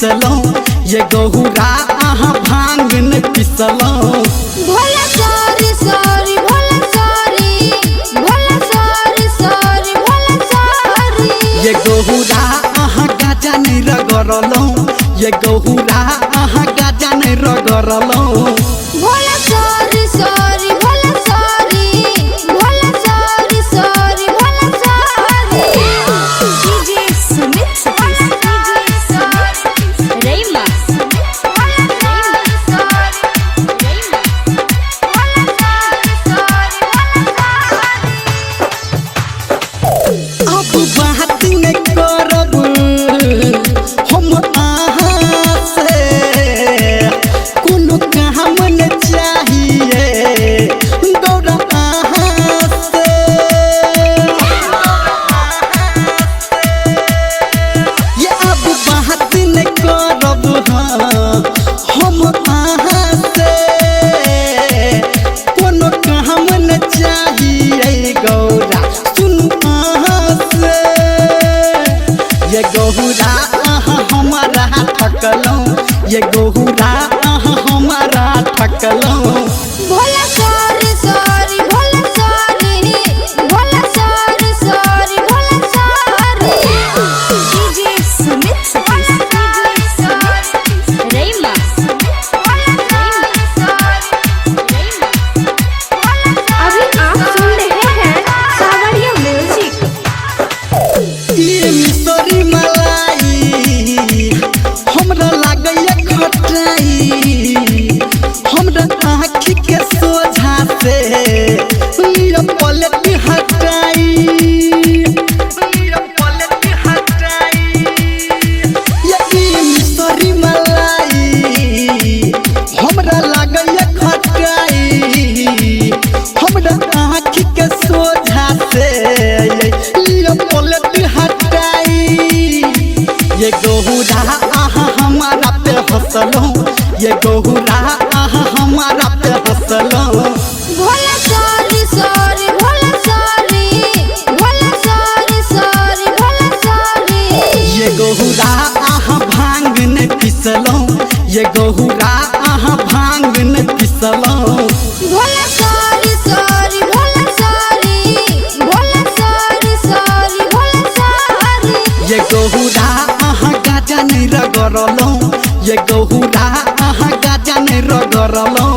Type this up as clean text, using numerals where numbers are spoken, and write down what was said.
पिसलो ये गहुरा आहा भांग न पिसलो Bhola sorry sorry Bhola sorry Bhola sorry sorry Bhola sorry ये गहुरा आहा गाजा नहीं रगड़लो ये गहुरा आहा गाजा नहीं रगड़लो Bhola sorry sorry Bhola sorry Bhola sorry sorry Bhola sorry DJ Sumit Satish DJ Sumit रेमा अब बात नहीं करब हम आहा से कोनो काम न चाहिए गौरा आहा से ये अब बात नहीं करब हम आहा से कोनो काम न चाहिए गौरा सुन ये गहुरा हमारा ठकलो ये गहुरा हमारा ठकलो Bhola sorry sorry Bhola sorry Bhola sorry sorry Bhola sorry DJ Sumit Satish DJ Sumit रेमा अभी आप सुन रहे हैं सावरिया म्यूजिक ये मिसरी मलाई हमरा लागैया खटाई हमरा आँखी के सोझा से ये पलट हटाई ये मिसरी मलाई हमरा लागैया खटाई हमरा आँखी के सोझा से ये पलट हटाई ये गहुरा हमारा पे हंसलो ये गहुरा हमारा पे हंसलो Bhola sorry sorry Bhola sorry Bhola sorry sorry Bhola sorry ये गहुरा भांग न पिसलो ये गहुरा भांग न पिसलो Bhola sorry sorry Bhola sorry Bhola sorry sorry Bhola sorry ये गहुरा गाजा नहीं रगड़लो ये गहुरा गाजा नहीं रगड़लो